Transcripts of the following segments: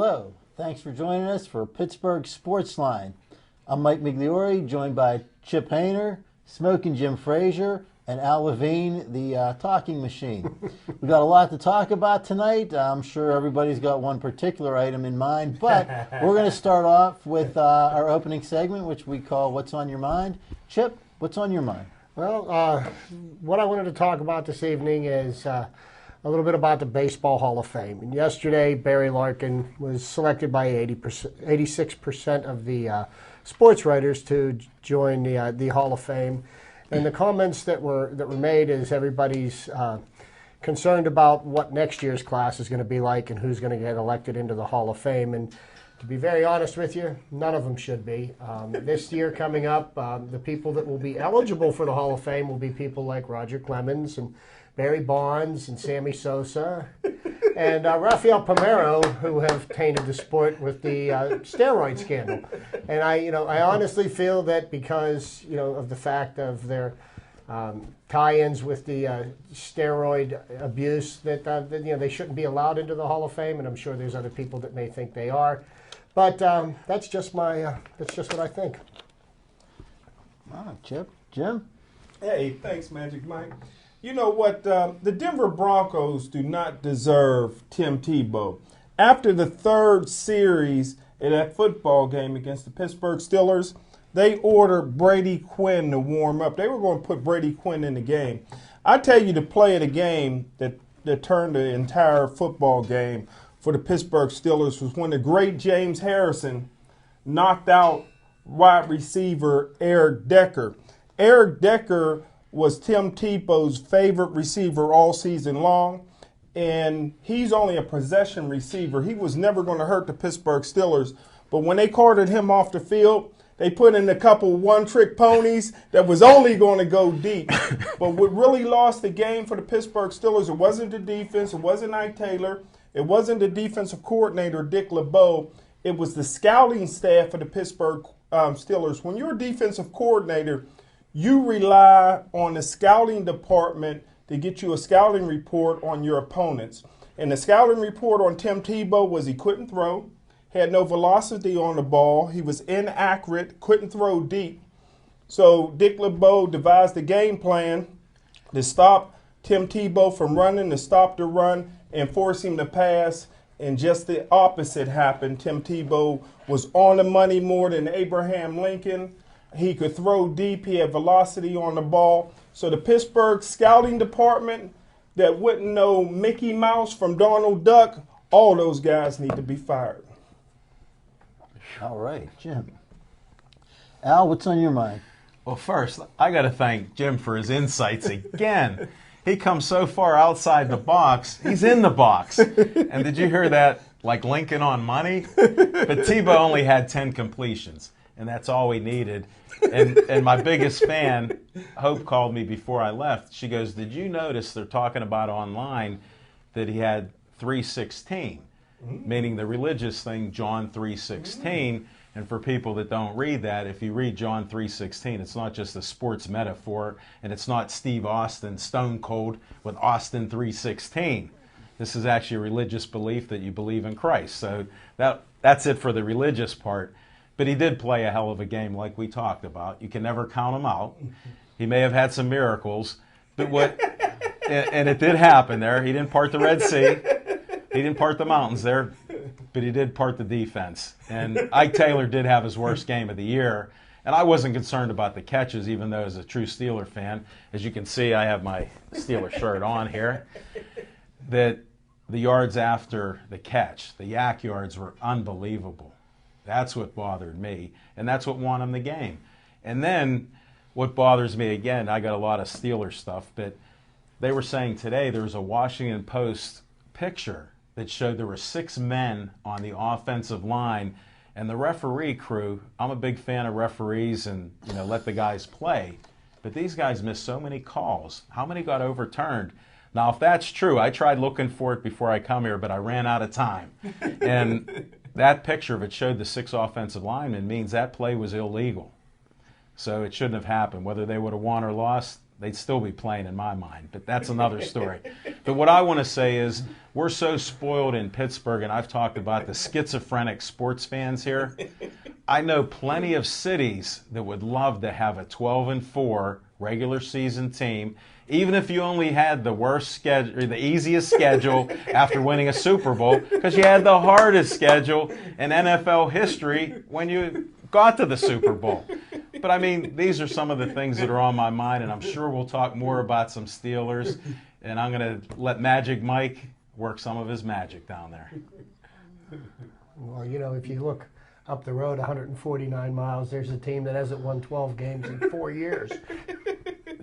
Hello, thanks for joining us for Pittsburgh Sportsline. I'm Mike Migliori, joined by Chip Hayner, Smoking Jim Frazier, and Al Levine, the talking machine. We got a lot to talk about tonight. I'm sure everybody's got one particular item in mind, but we're going to start off with our opening segment, which we call What's on Your Mind. Chip, what's on your mind? Well, what I wanted to talk about this evening is a little bit about the Baseball Hall of Fame. And yesterday, Barry Larkin was selected by 86% of the sports writers to join the Hall of Fame. And the comments that were made is everybody's concerned about what next year's class is going to be like and who's going to get elected into the Hall of Fame. And to be very honest with you, none of them should be. This year coming up, the people that will be eligible for the Hall of Fame will be people like Roger Clemens and Barry Bonds and Sammy Sosa and Rafael Palmeiro, who have tainted the sport with the steroid scandal. And I honestly feel that because of the fact of their tie-ins with the steroid abuse, that they shouldn't be allowed into the Hall of Fame. And I'm sure there's other people that may think they are. But that's just what I think. Chip, Jim. Hey, thanks, Magic Mike. You know what? The Denver Broncos do not deserve Tim Tebow. After the third series in that football game against the Pittsburgh Steelers, they ordered Brady Quinn to warm up. They were going to put Brady Quinn in the game. I tell you, the play of the game that turned the entire football game for the Pittsburgh Steelers was when the great James Harrison knocked out wide receiver Eric Decker. Eric Decker was Tim Tebow's favorite receiver all season long, and he's only a possession receiver. He was never going to hurt the Pittsburgh Steelers, but when they carted him off the field, they put in a couple one-trick ponies that was only going to go deep. But what really lost the game for the Pittsburgh Steelers, it wasn't the defense, it wasn't Ike Taylor, it wasn't the defensive coordinator, Dick LeBeau, it was the scouting staff of the Pittsburgh Steelers. When you're a defensive coordinator, you rely on the scouting department to get you a scouting report on your opponents. And the scouting report on Tim Tebow was he couldn't throw, had no velocity on the ball, he was inaccurate, couldn't throw deep. So Dick LeBeau devised a game plan to stop Tim Tebow from running, to stop the run, and force him to pass. And just the opposite happened. Tim Tebow was on the money more than Abraham Lincoln. He could throw deep. He had velocity on the ball. So the Pittsburgh scouting department that wouldn't know Mickey Mouse from Donald Duck, all those guys need to be fired. All right, Jim. Al, what's on your mind? Well, first, I got to thank Jim for his insights again. He comes so far outside the box, he's in the box. And did you hear that, like Lincoln on money? But Tebow only had 10 completions, and that's all we needed. And my biggest fan, Hope, called me before I left. She goes, did you notice they're talking about online that he had 316, meaning the religious thing, John 3:16. And for people that don't read that, if you read John 3:16, it's not just a sports metaphor, and it's not Steve Austin Stone Cold with Austin 3:16. This is actually a religious belief that you believe in Christ. So that's it for the religious part. But he did play a hell of a game like we talked about. You can never count him out. He may have had some miracles, but and it did happen there. He didn't part the Red Sea. He didn't part the mountains there, but he did part the defense. And Ike Taylor did have his worst game of the year. And I wasn't concerned about the catches, even though as a true Steeler fan, as you can see, I have my Steeler shirt on here, that the yards after the catch, the yak yards, were unbelievable. That's what bothered me, and that's what won him the game. And then what bothers me, again, I got a lot of Steeler stuff, but they were saying today there was a Washington Post picture that showed there were 6 men on the offensive line, and the referee crew, I'm a big fan of referees and let the guys play, but these guys missed so many calls. How many got overturned? Now, if that's true, I tried looking for it before I come here, but I ran out of time. And that picture of it showed the 6 offensive linemen means that play was illegal. So it shouldn't have happened. Whether they would have won or lost, they'd still be playing in my mind, but that's another story. But what I want to say is we're so spoiled in Pittsburgh, and I've talked about the schizophrenic sports fans here. I know plenty of cities that would love to have a 12-4 regular season team, even if you only had the worst schedule, or the easiest schedule after winning a Super Bowl, because you had the hardest schedule in NFL history when you got to the Super Bowl. But I mean, these are some of the things that are on my mind, and I'm sure we'll talk more about some Steelers. And I'm going to let Magic Mike work some of his magic down there. Well, you know, if you look up the road 149 miles, there's a team that hasn't won 12 games in 4 years.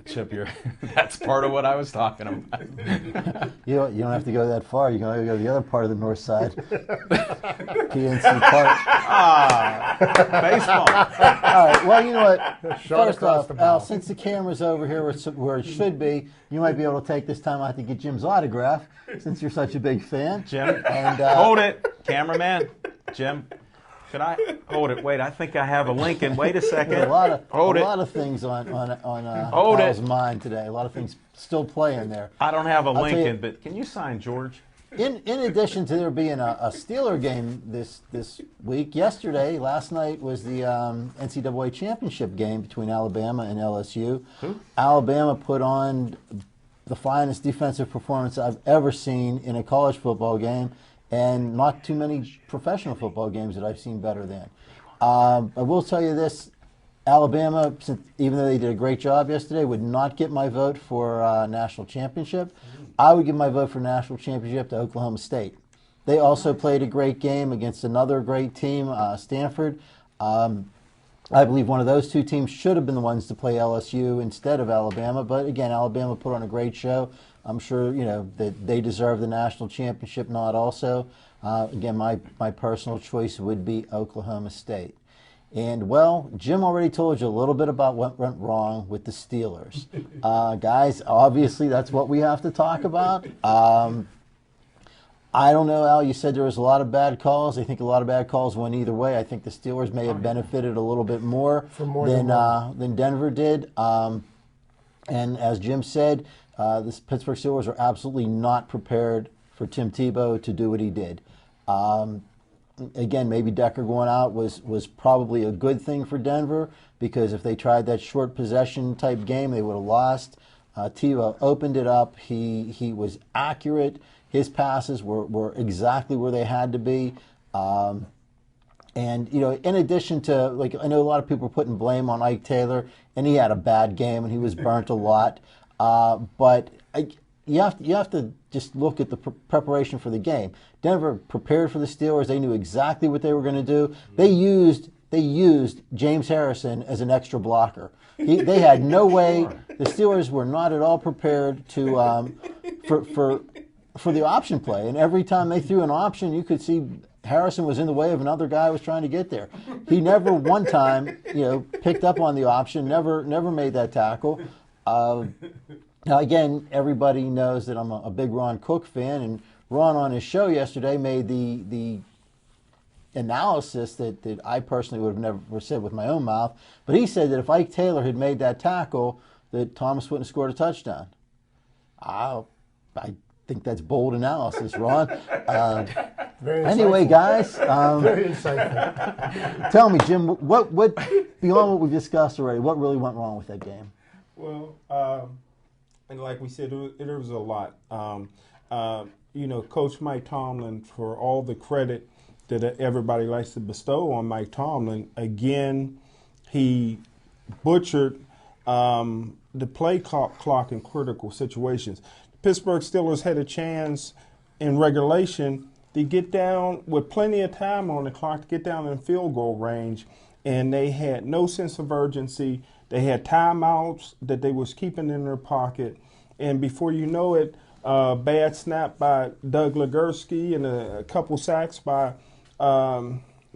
Chip, that's part of what I was talking about. You don't have to go that far. You can only go to the other part of the north side. PNC Park. Baseball. All right, well, you know what? Shot First across off, the bow. Al, since the camera's over here where it should be, you might be able to take this time out to get Jim's autograph, since you're such a big fan. Jim, And hold it. Cameraman, Jim. Could I hold it? Wait, I think I have a Lincoln. Wait a second. a lot Hold it. of things on Hold Al's it. mind today. A lot of things still playing there. I don't have a tell you- Lincoln, but can you sign George? In addition to there being a Steeler game this week, last night was the NCAA championship game between Alabama and LSU. Alabama put on the finest defensive performance I've ever seen in a college football game, and not too many professional football games that I've seen better than. I will tell you this. Alabama, even though they did a great job yesterday, would not get my vote for national championship. I would give my vote for national championship to Oklahoma State. They also played a great game against another great team, Stanford. I believe one of those two teams should have been the ones to play LSU instead of Alabama. But again, Alabama put on a great show. I'm sure that they deserve the national championship nod also. Again, my personal choice would be Oklahoma State. And, well, Jim already told you a little bit about what went wrong with the Steelers. Guys, obviously that's what we have to talk about. I don't know, Al, you said there was a lot of bad calls. I think a lot of bad calls went either way. I think the Steelers may have benefited a little bit more than Denver did. And as Jim said, the Pittsburgh Steelers are absolutely not prepared for Tim Tebow to do what he did. Again, maybe Decker going out was probably a good thing for Denver, because if they tried that short possession type game, they would have lost. Tebow opened it up. He was accurate. His passes were exactly where they had to be. And, in addition to, I know a lot of people are putting blame on Ike Taylor, and he had a bad game and he was burnt a lot. But you have to just look at the preparation for the game. Denver prepared for the Steelers. They knew exactly what they were going to do. They used James Harrison as an extra blocker. They had no way. The Steelers were not at all prepared to for the option play. And every time they threw an option, you could see Harrison was in the way of another guy who was trying to get there. He never one time picked up on the option. Never made that tackle. Now, again, everybody knows that I'm a big Ron Cook fan, and Ron on his show yesterday made the analysis that I personally would have never said with my own mouth, but he said that if Ike Taylor had made that tackle, that Thomas wouldn't have scored a touchdown. I think that's bold analysis, Ron. Anyway, guys, Very insightful. tell me, Jim, what beyond what we've discussed already, what really went wrong with that game? Well, and like we said, there was a lot. Coach Mike Tomlin, for all the credit that everybody likes to bestow on Mike Tomlin, again, he butchered the play clock in critical situations. The Pittsburgh Steelers had a chance in regulation to get down with plenty of time on the clock to get down in field goal range, and they had no sense of urgency. They had timeouts that they was keeping in their pocket, and before you know it, bad snap by Doug Legursky and a couple sacks by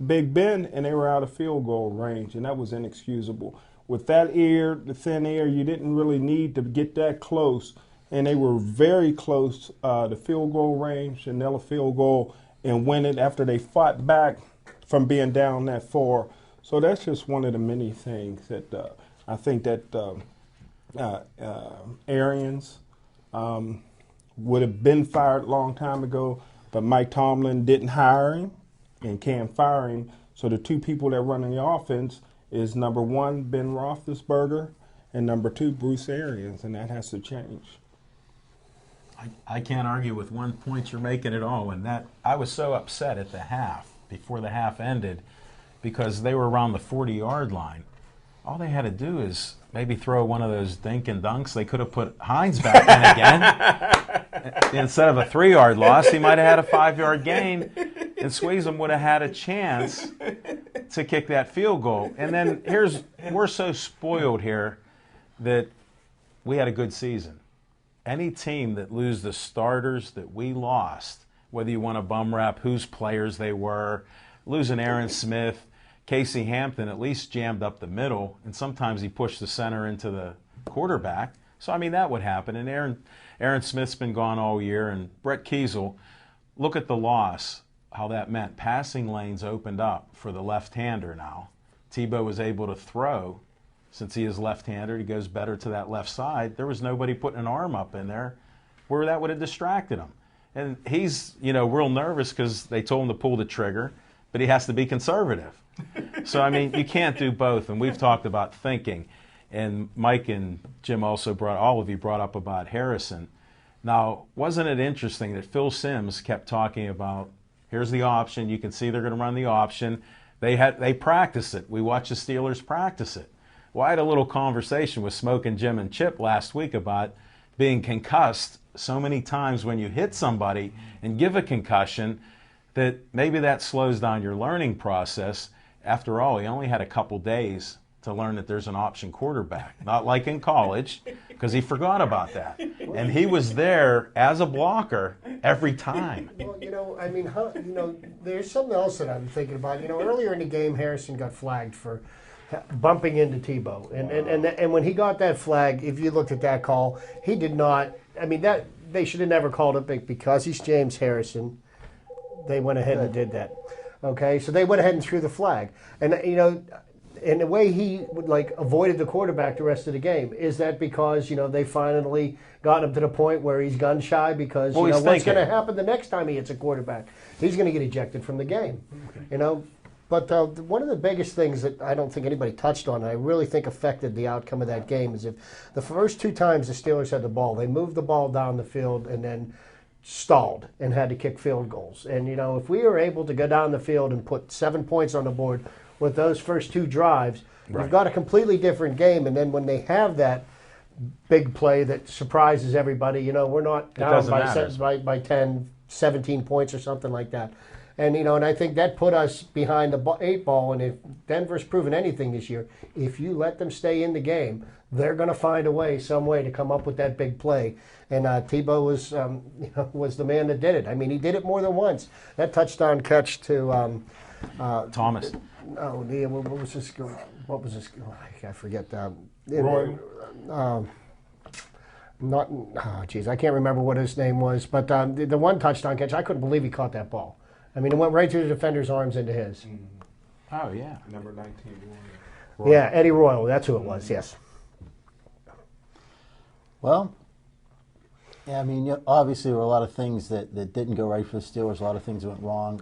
Big Ben, and they were out of field goal range, and that was inexcusable. With that air, the thin air, you didn't really need to get that close, and they were very close to field goal range, and nail a field goal and win it after they fought back from being down that far. So that's just one of the many things that I think that Arians would have been fired a long time ago, but Mike Tomlin didn't hire him and can't fire him. So the two people that run the offense is number one, Ben Roethlisberger, and number two, Bruce Arians, and that has to change. I can't argue with one point you're making at all, and that I was so upset at the half, before the half ended, because they were around the 40-yard line. All they had to do is maybe throw one of those dink and dunks. They could have put Hines back in again. Instead of a 3-yard loss, he might have had a 5-yard gain, and Sweezum would have had a chance to kick that field goal. And then we're so spoiled here that we had a good season. Any team that lose the starters that we lost, whether you want to bum rap whose players they were, losing Aaron Smith, Casey Hampton at least jammed up the middle, and sometimes he pushed the center into the quarterback. So, I mean, that would happen. And Aaron Smith's been gone all year, and Brett Kiesel, look at the loss, how that meant. Passing lanes opened up for the left-hander now. Tebow was able to throw. Since he is left-handed, he goes better to that left side. There was nobody putting an arm up in there where that would have distracted him. And he's, real nervous because they told him to pull the trigger, but he has to be conservative. So, I mean, you can't do both. And we've talked about thinking. And Mike and Jim also all of you brought up about Harrison. Now, wasn't it interesting that Phil Simms kept talking about, here's the option. You can see they're going to run the option. They practice it. We watched the Steelers practice it. Well, I had a little conversation with Smokin' Jim and Chip last week about being concussed so many times when you hit somebody and give a concussion that maybe that slows down your learning process. After all, he only had a couple days to learn that there's an option quarterback. Not like in college, because he forgot about that. And he was there as a blocker every time. Well, there's something else that I'm thinking about. Earlier in the game, Harrison got flagged for bumping into Tebow. And when he got that flag, if you looked at that call, he did not, that they should have never called it because he's James Harrison. They went ahead and did that. Okay, so they went ahead and threw the flag. And, in the way he avoided the quarterback the rest of the game, is that because, they finally got him to the point where he's gun shy because, what's going to happen the next time he hits a quarterback? He's going to get ejected from the game, But one of the biggest things that I don't think anybody touched on, and I really think affected the outcome of that game, is if the first two times the Steelers had the ball, they moved the ball down the field and then stalled and had to kick field goals. And, if we were able to go down the field and put 7 points on the board with those first two drives, we've got a completely different game. And then when they have that big play that surprises everybody, we're not down by 10, 17 points or something like that. And, and I think that put us behind the 8 ball. And if Denver's proven anything this year, if you let them stay in the game, they're going to find a way, some way to come up with that big play. And Tebow was the man that did it. He did it more than once. That touchdown catch to Thomas. Oh, what was this? What was this? I forget. Roy. I can't remember what his name was. But the one touchdown catch, I couldn't believe he caught that ball. It went right through the defender's arms into his. Oh, yeah. Number 19. Royal. Yeah, Eddie Royal. That's who it was, yes. Well, obviously there were a lot of things that didn't go right for the Steelers, a lot of things went wrong.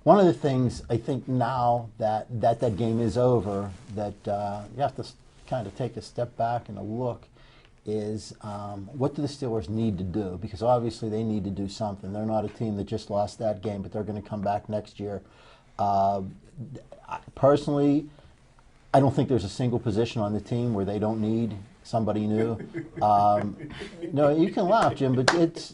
One of the things I think now that game is over, that you have to kind of take a step back and a look, is what do the Steelers need to do? Because obviously they need to do something. They're not a team that just lost that game, but they're going to come back next year. Personally, I don't think there's a single position on the team where they don't need somebody new. No, you can laugh, Jim, but it's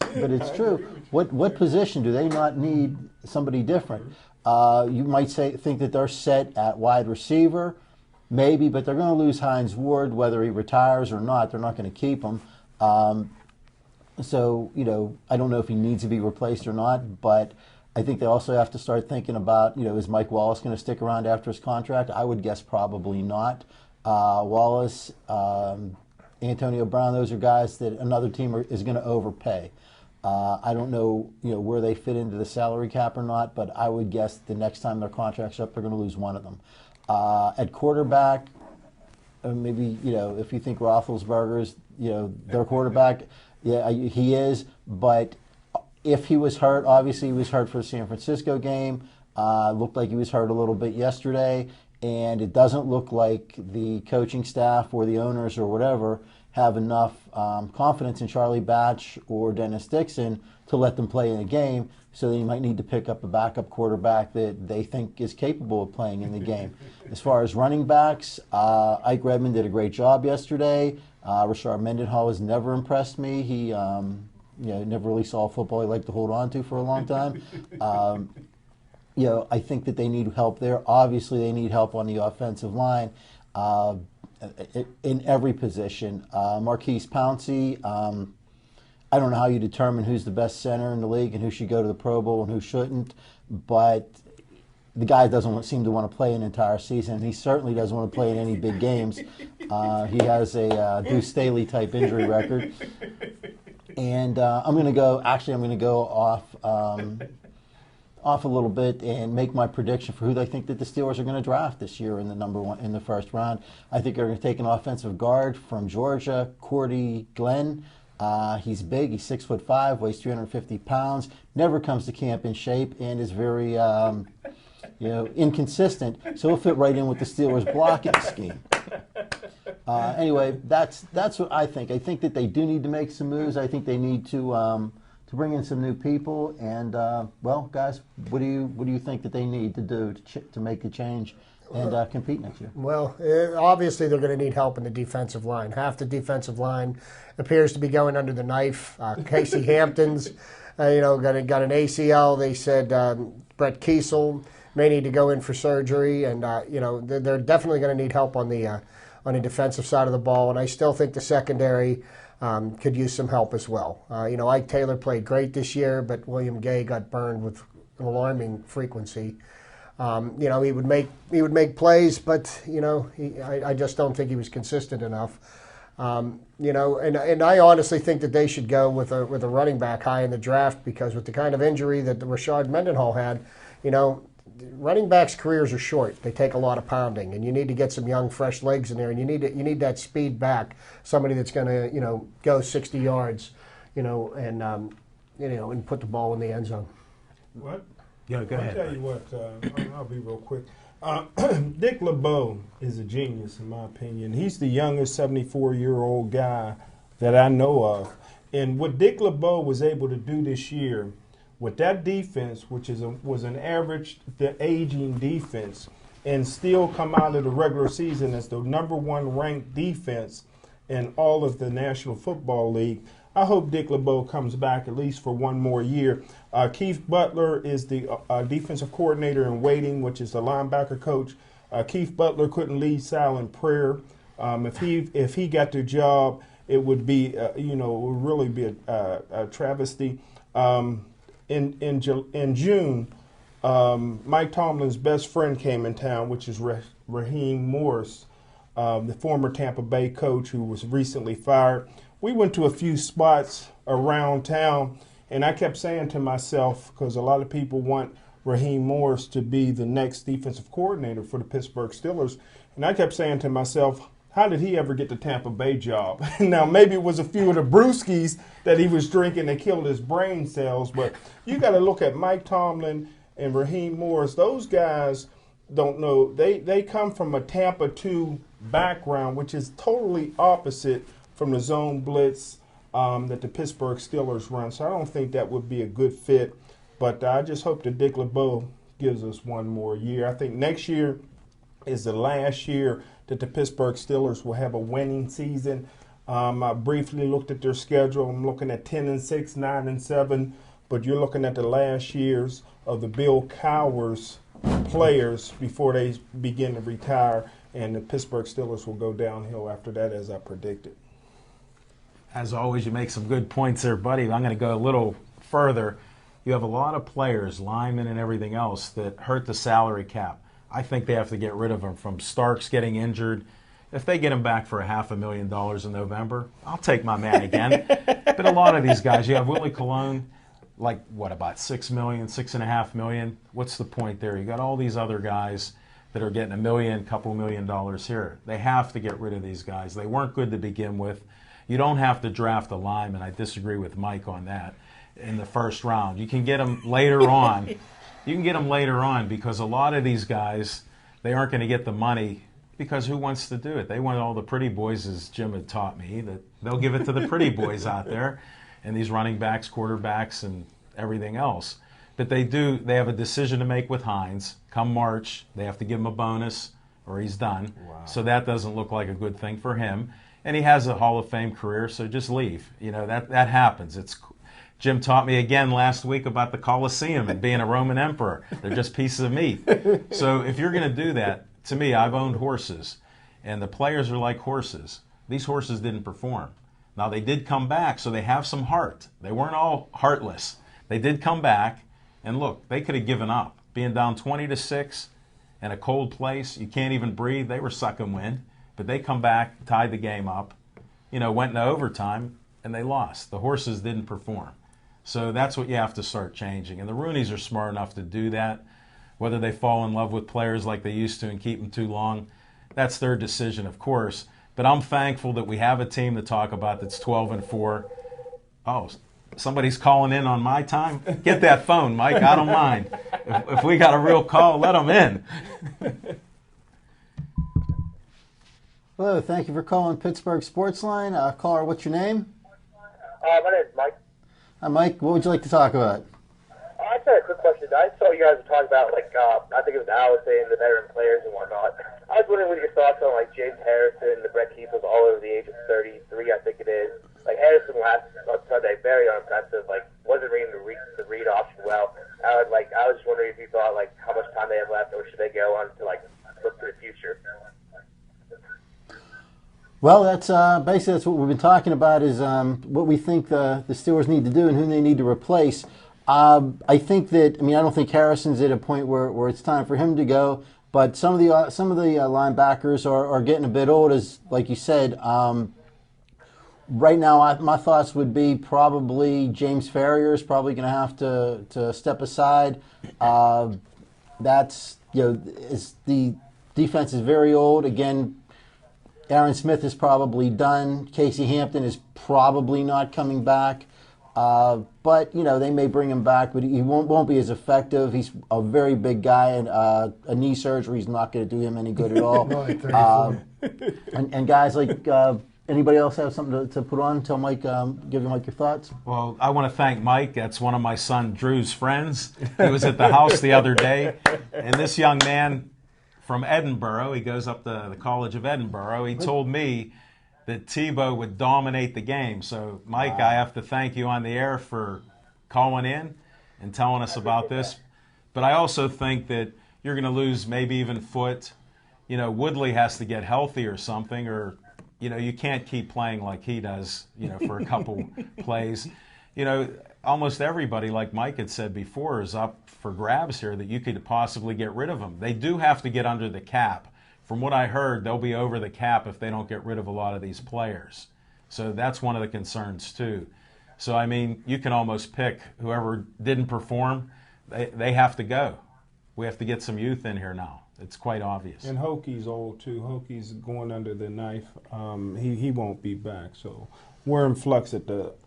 true. What position do they not need somebody different? You might think that they're set at wide receiver. Maybe, but they're going to lose Hines Ward, whether he retires or not. They're not going to keep him. So, I don't know if he needs to be replaced or not, but I think they also have to start thinking about, is Mike Wallace going to stick around after his contract? I would guess probably not. Wallace, Antonio Brown, those are guys that another team is going to overpay. I don't know, where they fit into the salary cap or not, but I would guess the next time their contract's up, they're going to lose one of them. At quarterback, maybe, if you think Roethlisberger's, their quarterback, yeah, he is. But if he was hurt, obviously he was hurt for the San Francisco game. Looked like he was hurt a little bit yesterday. And it doesn't look like the coaching staff or the owners or whatever have enough confidence in Charlie Batch or Dennis Dixon to let them play in a game. So they might need to pick up a backup quarterback that they think is capable of playing in the game. As far as running backs, Ike Redmond did a great job yesterday. Rashard Mendenhall has never impressed me. He never really saw football he liked to hold on to for a long time. I think that they need help there. Obviously, they need help on the offensive line in every position. Marquise Pouncey, I don't know how you determine who's the best center in the league and who should go to the Pro Bowl and who shouldn't, but the guy doesn't seem to want to play an entire season, and he certainly doesn't want to play in any big games. He has a Deuce Staley type injury record. And I'm going to go off a little bit and make my prediction for who I think that the Steelers are going to draft this year in the first round. I think they're going to take an offensive guard from Georgia, Cordy Glenn. He's big. He's 6'5", weighs 350 pounds. Never comes to camp in shape and is very, inconsistent. So he'll fit right in with the Steelers' blocking scheme. Anyway, that's what I think. I think that they do need to make some moves. I think they need to bring in some new people. And guys, what do you think that they need to do to make a change and compete next year? Well, obviously they're going to need help in the defensive line. Half the defensive line appears to be going under the knife. Casey Hampton's, got an ACL. They said Brett Kiesel may need to go in for surgery, and they're definitely going to need help on the defensive side of the ball. And I still think the secondary could use some help as well. Ike Taylor played great this year, but William Gay got burned with an alarming frequency. He would make plays, but I just don't think he was consistent enough. And I honestly think that they should go with a running back high in the draft, because with the kind of injury that Rashard Mendenhall had, running backs' careers are short. They take a lot of pounding, and you need to get some young, fresh legs in there, and you need that speed back, somebody that's going to go 60 yards, and put the ball in the end zone. What? Yeah, go ahead. I'll tell you what. I'll be real quick. Dick LeBeau is a genius, in my opinion. He's the youngest 74-year-old guy that I know of, and what Dick LeBeau was able to do this year with that defense, which was an average, the aging defense, and still come out of the regular season as the number one ranked defense in all of the National Football League. I hope Dick LeBeau comes back at least for one more year. Keith Butler is the defensive coordinator in waiting, which is the linebacker coach. Keith Butler couldn't lead silent prayer. If he got the job, it would be it would really be a travesty. In June, Mike Tomlin's best friend came in town, which is Raheem Morris, the former Tampa Bay coach who was recently fired. We went to a few spots around town, and I kept saying to myself, because a lot of people want Raheem Morris to be the next defensive coordinator for the Pittsburgh Steelers, and I kept saying to myself, how did he ever get the Tampa Bay job? Now, maybe it was a few of the brewskis that he was drinking that killed his brain cells, but you got to look at Mike Tomlin and Raheem Morris. Those guys don't know. They come from a Tampa 2 background, which is totally opposite from the zone blitz that the Pittsburgh Steelers run. So I don't think that would be a good fit, but I just hope that Dick LeBeau gives us one more year. I think next year is the last year that the Pittsburgh Steelers will have a winning season. I briefly looked at their schedule. I'm looking at 10-6, 9-7, but you're looking at the last years of the Bill Cowers players before they begin to retire, and the Pittsburgh Steelers will go downhill after that, as I predicted. As always, you make some good points there, buddy. I'm going to go a little further. You have a lot of players, linemen and everything else, that hurt the salary cap. I think they have to get rid of them, from Starks getting injured. If they get him back for $500,000 in November, I'll take my man again. But a lot of these guys, you have Willie Colon, about $6 million, $6.5 million. What's the point there? You got all these other guys that are getting $1 million, couple $1 million here. They have to get rid of these guys. They weren't good to begin with. You don't have to draft a lineman. I disagree with Mike on that in the first round. You can get them later on. You can get them later on because a lot of these guys, they aren't going to get the money because who wants to do it? They want all the pretty boys, as Jim had taught me, that they'll give it to the pretty boys out there and these running backs, quarterbacks, and everything else. But they have a decision to make with Hines. Come March, they have to give him a bonus or he's done. Wow. So that doesn't look like a good thing for him. And he has a Hall of Fame career, so just leave. You know, that happens. Jim taught me again last week about the Colosseum and being a Roman emperor. They're just pieces of meat. So if you're going to do that, to me, I've owned horses, and the players are like horses. These horses didn't perform. Now, they did come back, so they have some heart. They weren't all heartless. They did come back, and look, they could have given up. Being down 20-6 in a cold place, you can't even breathe. They were sucking wind, but they come back, tied the game up, went into overtime, and they lost. The horses didn't perform. So that's what you have to start changing. And the Rooneys are smart enough to do that. Whether they fall in love with players like they used to and keep them too long, that's their decision, of course. But I'm thankful that we have a team to talk about that's 12-4. Oh, somebody's calling in on my time? Get that phone, Mike. I don't mind. If we got a real call, let them in. Hello, thank you for calling Pittsburgh Sportsline. Caller, what's your name? My name is Mike. Hi, Mike. What would you like to talk about? I just had a quick question. I saw you guys talk about, I think it was Al saying the veteran players and whatnot. I was wondering what your thoughts on, James Harrison, the Brett Keith was all over the age of 33, I think it is. Harrison last Sunday, very unimpressive. Wasn't reading the read option well. I was just wondering if you thought, how much time they have left, or should they go on to, look for the future? Well, that's basically that's what we've been talking about is what we think the Steelers need to do and who they need to replace. I think that I don't think Harrison's at a point where it's time for him to go, but some of the linebackers are getting a bit old, as like you said. Right now, my thoughts would be probably James Farrior is probably going to have to step aside. That's the defense is very old again. Aaron Smith is probably done. Casey Hampton is probably not coming back. But, they may bring him back, but he won't be as effective. He's a very big guy, and a knee surgery is not going to do him any good at all. And guys anybody else have something to put on? Tell Mike, give Mike your thoughts. Well, I want to thank Mike. That's one of my son Drew's friends. He was at the house the other day, and this young man from Edinburgh, he goes up to the College of Edinburgh, he told me that Tebow would dominate the game. So, Mike, I have to thank you on the air for calling in and telling us about this. But I also think that you're going to lose maybe even Foote. Woodley has to get healthy or something, or, you can't keep playing like he does, for a couple plays. Almost everybody, like Mike had said before, is up for grabs here that you could possibly get rid of them. They do have to get under the cap. From what I heard, they'll be over the cap if they don't get rid of a lot of these players. So that's one of the concerns too. So, you can almost pick whoever didn't perform, they have to go. We have to get some youth in here now. It's quite obvious. And Hoki's old too. Hoki's going under the knife. He won't be back. So we're in flux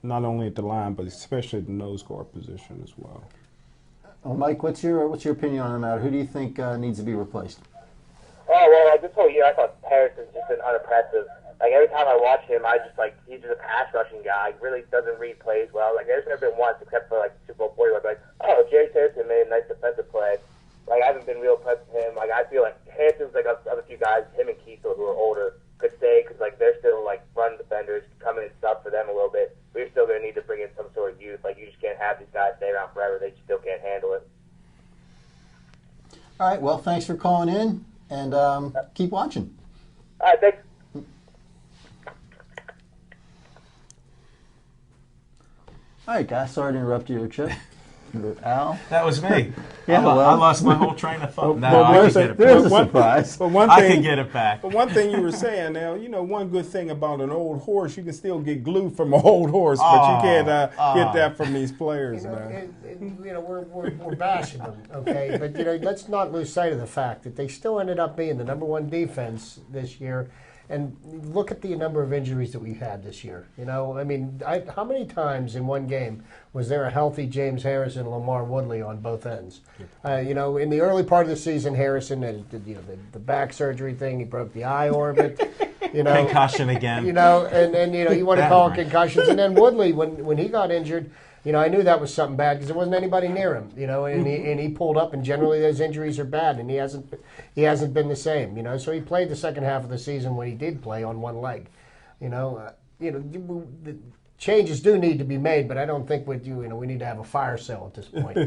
not only at the line, but especially the nose guard position as well. Well, Mike, what's your opinion on the matter? Who do you think needs to be replaced? Oh, well, this whole year I thought Harrison's just been unimpressive. Every time I watch him, he's just a pass rushing guy. He really doesn't read plays well. There's never been once, except for Super Bowl 40, where Jerry Harrison made a nice defensive play. I haven't been real impressed with him. I feel like Harrison's of a few guys, him and Kiesel, who are older, could stay because they're still run defenders, come in and sub for them a little bit. We're still going to need to bring in some sort of youth. You just can't have these guys stay around forever. They still can't handle it. All right. Well, thanks for calling in, and keep watching. All right. Thanks. All right, guys. Sorry to interrupt you, Chip. Al? That was me. Yeah, I lost my whole train of thought. No, well, I could get it There's a back. surprise. But one I thing, could get it back. But one thing you were saying now, one good thing about an old horse, you can still get glue from an old horse, but you can't get that from these players, man. We're bashing them, okay? But let's not lose sight of the fact that they still ended up being the number one defense this year. And look at the number of injuries that we've had this year. How many times in one game was there a healthy James Harrison, Lamar Woodley on both ends? In the early part of the season, Harrison did the back surgery thing. He broke the eye orbit. Concussion again. You want to call it concussions. And then Woodley, when he got injured, I knew that was something bad because there wasn't anybody near him. And he pulled up, and generally those injuries are bad, and he hasn't been the same. So he played the second half of the season when he did play on one leg. The changes do need to be made, but I don't think we need to have a fire sale at this point.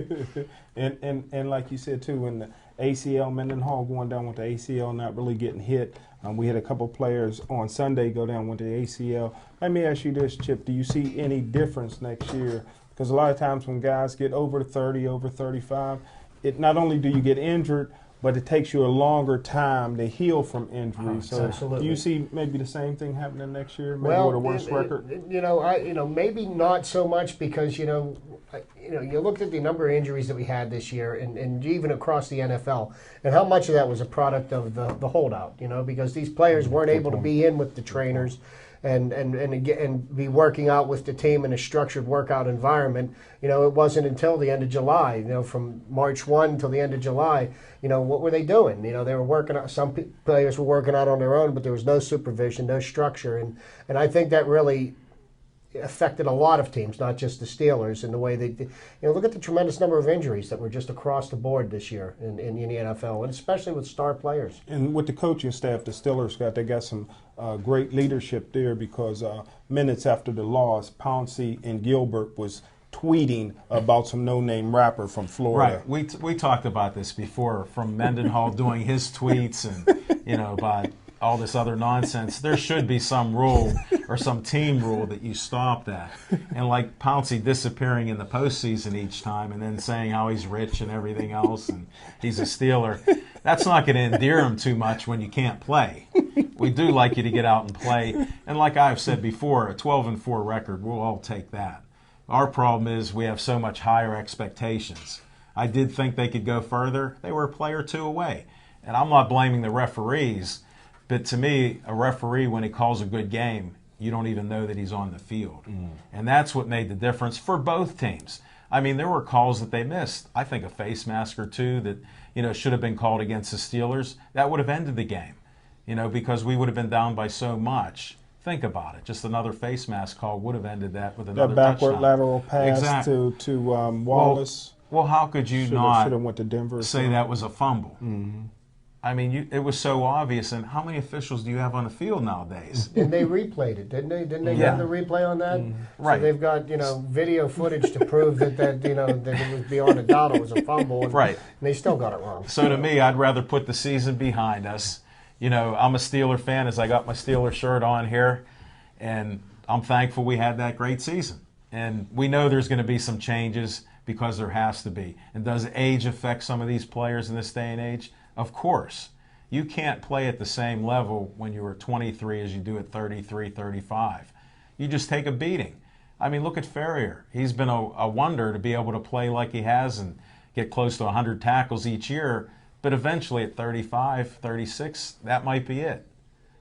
and like you said too, when the ACL, Mendenhall going down with the ACL, not really getting hit. We had a couple players on Sunday go down with the ACL. Let me ask you this, Chip: do you see any difference next year? Because a lot of times when guys get over 30, over 35, it not only do you get injured, but it takes you a longer time to heal from injury. So absolutely. Do you see maybe the same thing happening next year, maybe with a worse record? Maybe not so much because you looked at the number of injuries that we had this year, and even across the NFL, and how much of that was a product of the holdout. Because these players weren't able to be in with the trainers. And be working out with the team in a structured workout environment. It wasn't until the end of July, from March 1 until the end of July, what were they doing? They were working out. Some players were working out on their own, but there was no supervision, no structure. And I think that really affected a lot of teams, not just the Steelers, in the way they, look at the tremendous number of injuries that were just across the board this year in the NFL, and especially with star players. And with the coaching staff, the Steelers got some great leadership there because minutes after the loss, Pouncey and Gilbert was tweeting about some no-name rapper from Florida. Right. We talked about this before, from Mendenhall doing his tweets and, about all this other nonsense. There should be some rule or some team rule that you stop that. And like Pouncey disappearing in the postseason each time and then saying how he's rich and everything else and he's a Steeler, that's not going to endear him too much when you can't play. We do like you to get out and play. And like I've said before, a 12-4 record, we'll all take that. Our problem is we have so much higher expectations. I did think they could go further. They were a play or two away. And I'm not blaming the referees. But to me, a referee, when he calls a good game, you don't even know that he's on the field. And that's what made the difference for both teams. I mean, there were calls that they missed. I think a face mask or two that, should have been called against the Steelers. That would have ended the game, because we would have been down by so much. Think about it. Just another face mask call would have ended that with another that backward touchdown. lateral pass Exactly. to Wallace. Well, how could you should not have went to Denver say that was a fumble? I mean, it was so obvious. And how many officials do you have on the field nowadays? And they replayed it, didn't they? Didn't they Yeah. have the replay on that? Right. So they've got video footage to prove that that it was beyond a doubt it was a fumble. And, Right. And they still got it wrong. So to me, I'd rather put the season behind us. I'm a Steeler fan, as I got my Steeler shirt on here, and I'm thankful we had that great season. And we know there's going to be some changes because there has to be. And does age affect some of these players in this day and age? Of course. You can't play at the same level when you were 23 as you do at 33, 35. You just take a beating. I mean, look at Ferrier. He's been a wonder to be able to play like he has and get close to 100 tackles each year. But eventually at 35, 36, that might be it.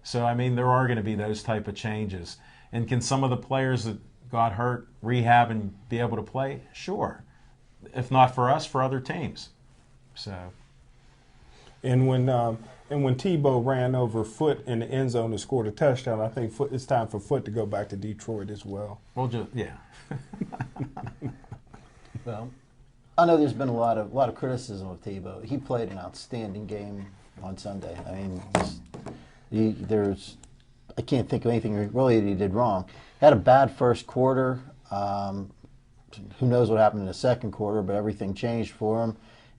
So, I mean, there are going to be those type of changes. And can some of the players that got hurt rehab and be able to play? Sure. If not for us, for other teams. So. And when Tebow ran over Foot in the end zone and scored a touchdown, I think it's time for Foot to go back to Detroit as well. Well, yeah. Well, I know there's been a lot of criticism of Tebow. He played an outstanding game on Sunday. I mean, I can't think of anything really that he did wrong. Had a bad first quarter. Who knows what happened in the second quarter, but everything changed for him.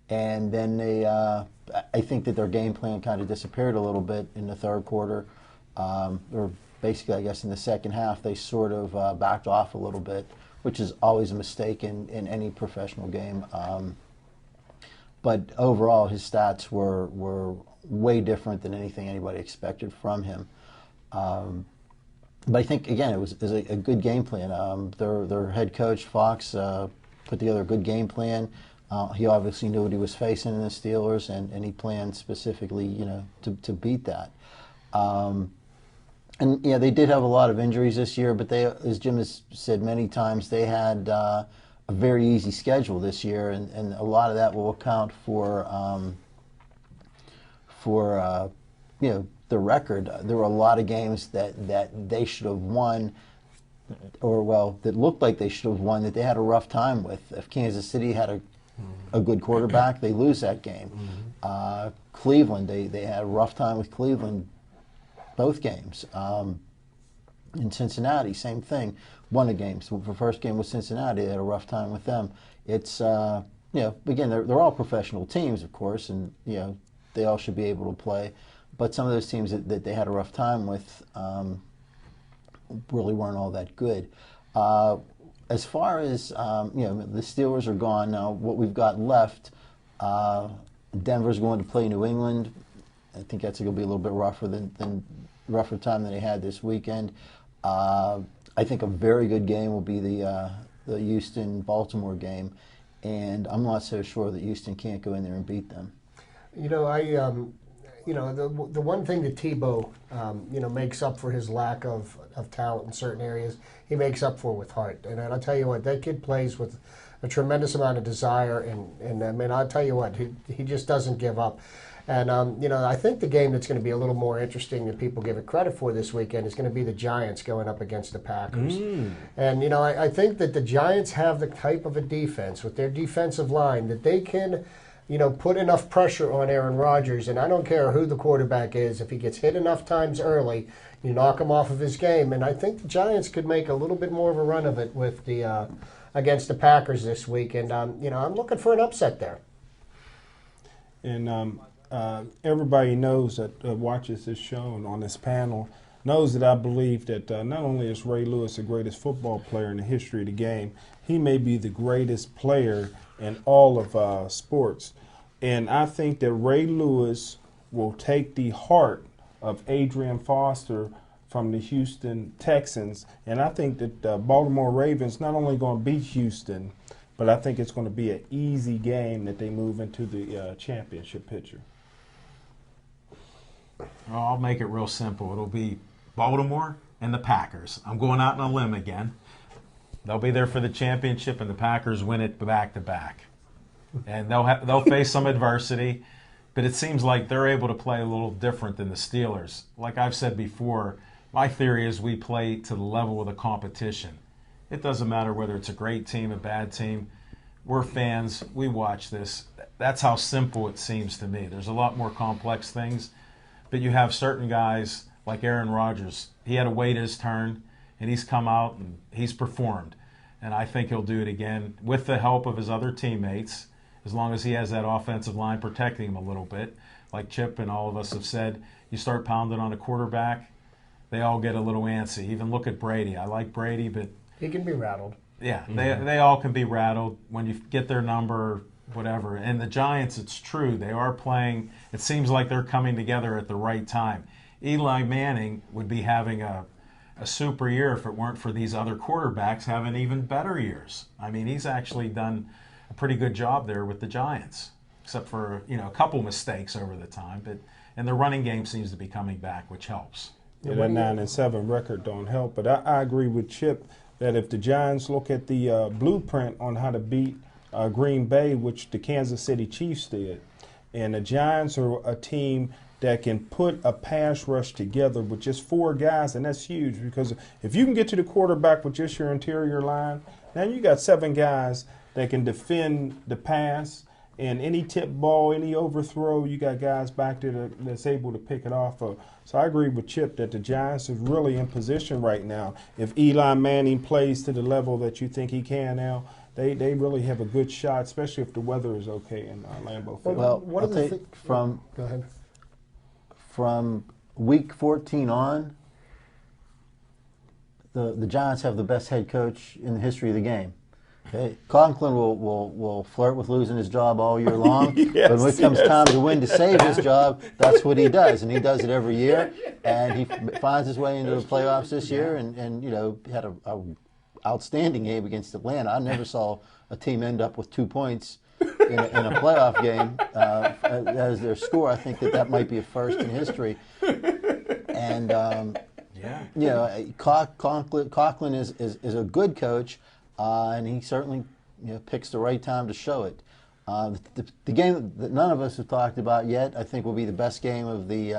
And then I think that their game plan kind of disappeared a little bit in the third quarter. They were basically, I guess in the second half, they sort of backed off a little bit, which is always a mistake in any professional game. But overall, his stats were way different than anything anybody expected from him. But I think, again, it was a good game plan. Their head coach, Fox, put together a good game plan. He obviously knew what he was facing in the Steelers, and he planned specifically, to beat that. And yeah, they did have a lot of injuries this year, but they, as Jim has said many times, they had a very easy schedule this year, and a lot of that will account for the record. There were a lot of games that they should have won, or that looked like they should have won, that they had a rough time with. If Kansas City had a good quarterback, they lose that game. Cleveland, they had a rough time with Cleveland both games. In Cincinnati, same thing. Won a game. So the first game with Cincinnati, they had a rough time with them. It's again, they're all professional teams, of course, and they all should be able to play. But some of those teams that they had a rough time with really weren't all that good. As far as the Steelers are gone now. What we've got left, Denver's going to play New England. I think that's going to be a little bit rougher rougher time than they had this weekend. I think a very good game will be the Houston-Baltimore game, and I'm not so sure that Houston can't go in there and beat them. The one thing that Tebow, makes up for his lack of talent in certain areas, he makes up for with heart. And I'll tell you what, that kid plays with a tremendous amount of desire, and I mean, I'll tell you what, he just doesn't give up. And, I think the game that's going to be a little more interesting than people give it credit for this weekend is going to be the Giants going up against the Packers. And, I think that the Giants have the type of a defense with their defensive line that they can, put enough pressure on Aaron Rodgers. And I don't care who the quarterback is. If he gets hit enough times early, you knock him off of his game. And I think the Giants could make a little bit more of a run of it with the against the Packers this week. And, I'm looking for an upset there. And everybody knows that watches this show and on this panel knows that I believe that not only is Ray Lewis the greatest football player in the history of the game, he may be the greatest player in all of sports. And I think that Ray Lewis will take the heart of Adrian Foster from the Houston Texans. And I think that Baltimore Ravens not only going to beat Houston, but I think it's going to be an easy game that they move into the championship picture. Well, I'll make it real simple. It'll be Baltimore and the Packers. I'm going out on a limb again. They'll be there for the championship, and the Packers win it back-to-back. And they'll face some adversity, but it seems like they're able to play a little different than the Steelers. Like I've said before, my theory is we play to the level of the competition. It doesn't matter whether it's a great team, a bad team. We're fans. We watch this. That's how simple it seems to me. There's a lot more complex things. But you have certain guys like Aaron Rodgers. He had to wait his turn, and he's come out and he's performed. And I think he'll do it again with the help of his other teammates, as long as he has that offensive line protecting him a little bit. Like Chip and all of us have said, you start pounding on a quarterback, they all get a little antsy. Even look at Brady. I like Brady, but he can be rattled. Yeah, they all can be rattled when you get their number, whatever. And the Giants, it's true, they are playing. It seems like they're coming together at the right time. Eli Manning would be having a super year if it weren't for these other quarterbacks having even better years. I mean, he's actually done a pretty good job there with the Giants, except for a couple mistakes over the time. And the running game seems to be coming back, which helps. Yeah, that 9-7 record don't help. But I agree with Chip that if the Giants look at the blueprint on how to beat Green Bay, which the Kansas City Chiefs did, and the Giants are a team that can put a pass rush together with just 4 guys, and that's huge because if you can get to the quarterback with just your interior line, now you got 7 guys that can defend the pass, and any tip ball, any overthrow, you got guys back there that's able to pick it off of. So I agree with Chip that the Giants are really in position right now. If Eli Manning plays to the level that you think he can now, they really have a good shot, especially if the weather is okay in Lambeau Field. Well, I'll take Go ahead. From week 14 on, the Giants have the best head coach in the history of the game. Okay? Conklin will flirt with losing his job all year long, Yes, but when it comes time to win to save his job, that's what he does, and he does it every year. And he finds his way into the playoffs this year, and had a outstanding game against Atlanta. I never saw a team end up with 2 points in a playoff game as their score. I think that might be a first in history. And Conklin is a good coach, and he certainly picks the right time to show it. The game that none of us have talked about yet, I think, will be the best game of the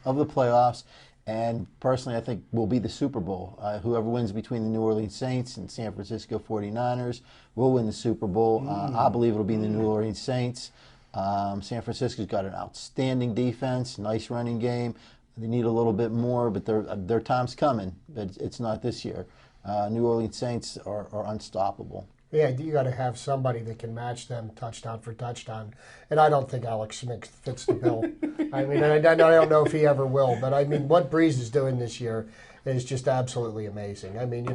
playoffs. And personally, I think will be the Super Bowl. Whoever wins between the New Orleans Saints and San Francisco 49ers will win the Super Bowl. I believe it'll be the New Orleans Saints. San Francisco's got an outstanding defense, nice running game. They need a little bit more, but their time's coming. But it's not this year. New Orleans Saints are unstoppable. Yeah, you got to have somebody that can match them touchdown for touchdown, and I don't think Alex Smith fits the bill. I mean, I don't know if he ever will, but I mean, what Breeze is doing this year is just absolutely amazing. I mean,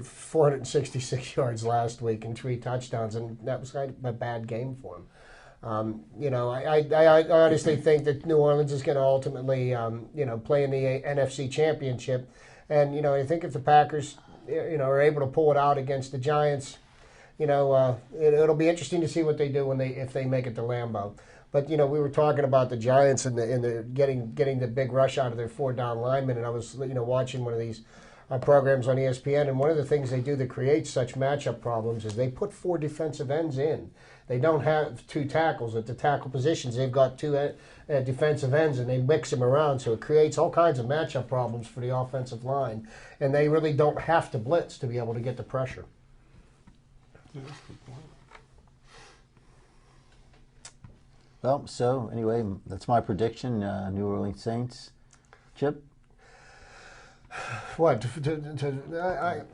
466 yards last week and 3 touchdowns, and that was kind of a bad game for him. I honestly think that New Orleans is going to ultimately, play in the NFC Championship, and I think if the Packers, are able to pull it out against the Giants. It'll be interesting to see what they do if they make it to Lambeau. But we were talking about the Giants and the getting the big rush out of their 4-down linemen, and I was watching one of these programs on ESPN, and one of the things they do that creates such matchup problems is they put 4 defensive ends in. They don't have 2 tackles at the tackle positions. They've got 2 defensive ends, and they mix them around, so it creates all kinds of matchup problems for the offensive line, and they really don't have to blitz to be able to get the pressure. Well, so anyway, that's my prediction. New Orleans Saints. Chip? What?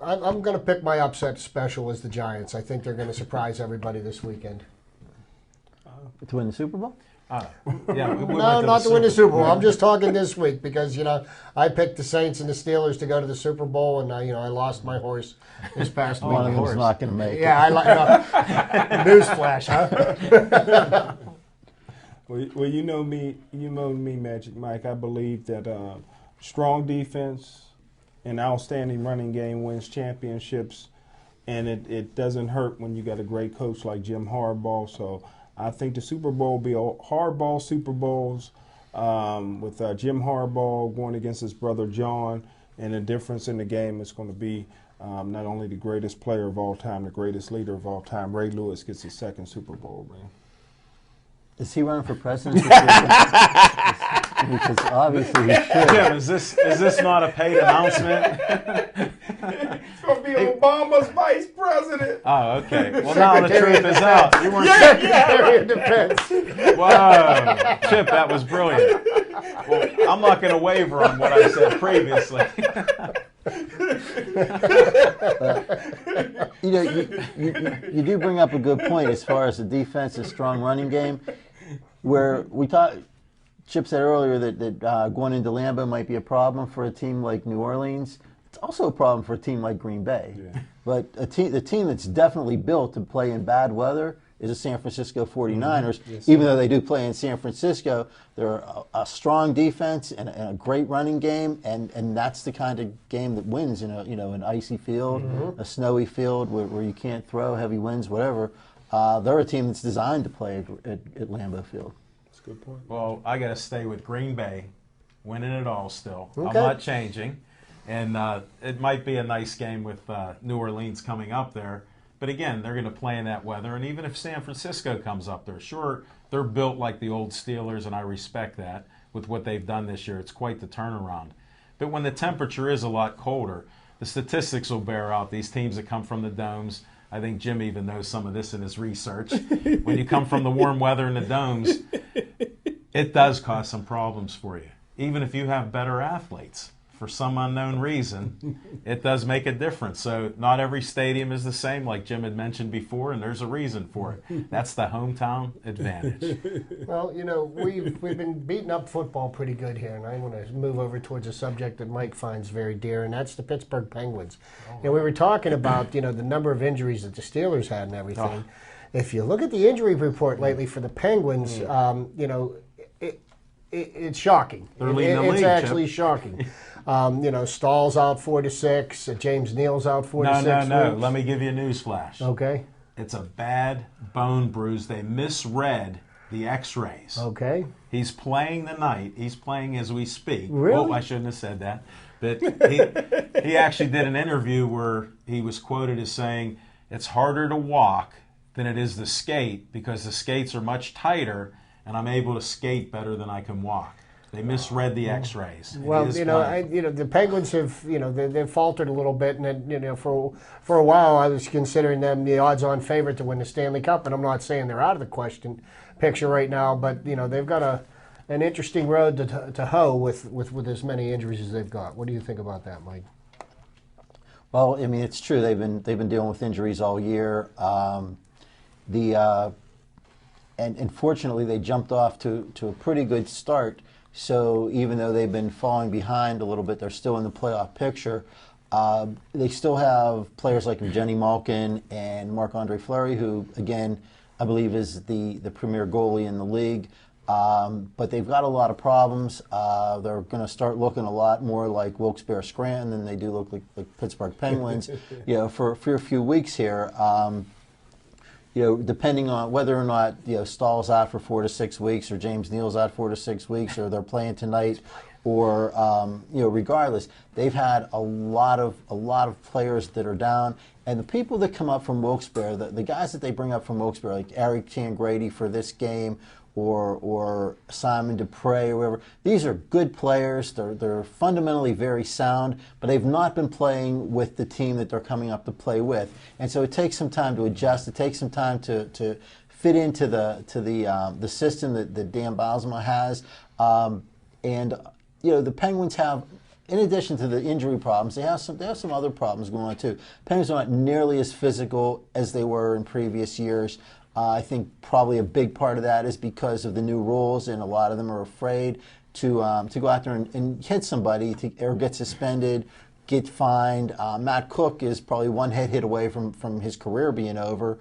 I'm going to pick my upset special as the Giants. I think they're going to surprise everybody this weekend. To win the Super Bowl? No, not to win the Super Bowl. I'm just talking this week because, I picked the Saints and the Steelers to go to the Super Bowl, and, I lost my horse this past week. One of them's not going to make it. Yeah, newsflash, huh? Well, you know me, Magic Mike. I believe that strong defense and outstanding running game wins championships, and it doesn't hurt when you got a great coach like Jim Harbaugh. So I think the Super Bowl will be hardball Super Bowls with Jim Harbaugh going against his brother John, and the difference in the game is going to be not only the greatest player of all time, the greatest leader of all time. Ray Lewis gets his 2nd Super Bowl ring. Is he running for president this year? Because obviously he should. Jim, is this not a paid announcement? It's going to be Obama's vice president. Oh, okay. Well, now the truth is out. You weren't Secretary of Defense. Whoa, Chip, that was brilliant. Well, I'm not going to waver on what I said previously. You do bring up a good point as far as the defense and strong running game, where we talked. Chip said earlier that going into Lambeau might be a problem for a team like New Orleans. It's also a problem for a team like Green Bay. Yeah. But the team that's definitely built to play in bad weather is the San Francisco 49ers. Mm-hmm. Yes, even though they do play in San Francisco, they're a strong defense and a great running game, and that's the kind of game that wins in an icy field, a snowy field where you can't throw, heavy winds, whatever. They're a team that's designed to play at Lambeau Field. That's a good point. Well, I got to stay with Green Bay, winning it all still. Okay. I'm not changing. And it might be a nice game with New Orleans coming up there. But again, they're going to play in that weather. And even if San Francisco comes up there, sure, they're built like the old Steelers, and I respect that with what they've done this year. It's quite the turnaround. But when the temperature is a lot colder, the statistics will bear out. These teams that come from the domes, I think Jim even knows some of this in his research. When you come from the warm weather in the domes, it does cause some problems for you, even if you have better athletes. for some unknown reason, it does make a difference. So not every stadium is the same, like Jim had mentioned before, and there's a reason for it. That's the hometown advantage. Well, we've been beating up football pretty good here, and I want to move over towards a subject that Mike finds very dear, and that's the Pittsburgh Penguins. We were talking about the number of injuries that the Steelers had and everything. If you look at the injury report lately for the Penguins, it's shocking. They're leading the league, It's actually shocking. Stahl's out 4 to 6. James Neal's out 4 to 6 No. weeks. Let me give you a news flash. Okay. It's a bad bone bruise. They misread the x-rays. Okay. He's playing tonight. He's playing as we speak. Really? Well, I shouldn't have said that. But he actually did an interview where he was quoted as saying, it's harder to walk than it is to skate because the skates are much tighter and I'm able to skate better than I can walk. They misread the x-rays. Well, the Penguins have, they've faltered a little bit, and for a while I was considering them the odds-on favorite to win the Stanley Cup, and I'm not saying they're out of the question picture right now, but they've got an interesting road to hoe with as many injuries as they've got. What do you think about that, Mike? Well, I mean, it's true. They've been dealing with injuries all year. And fortunately, they jumped off to a pretty good start. So even though they've been falling behind a little bit, they're still in the playoff picture. They still have players like Jenny Malkin and Marc-Andre Fleury, who, again, I believe is the premier goalie in the league. But they've got a lot of problems. They're going to start looking a lot more like Wilkes-Barre Scranton than they do look like Pittsburgh Penguins. For a few weeks here. Depending on whether or not Stahl's out for 4 to 6 weeks, or James Neal's out 4 to 6 weeks, or they're playing tonight, or regardless, they've had a lot of players that are down, and the people that come up from Wilkes-Barre, the guys that they bring up from Wilkes-Barre, like Eric Tangradi for this game, or Simon Dupre or whoever. These are good players. They're fundamentally very sound, but they've not been playing with the team that they're coming up to play with. And so it takes some time to adjust. It takes some time to fit into the system that Dan Bylsma has. The Penguins have, in addition to the injury problems, they have some other problems going on too. Penguins are not nearly as physical as they were in previous years. I think probably a big part of that is because of the new rules, and a lot of them are afraid to go out there and hit somebody or get suspended, get fined. Matt Cook is probably one hit away from his career being over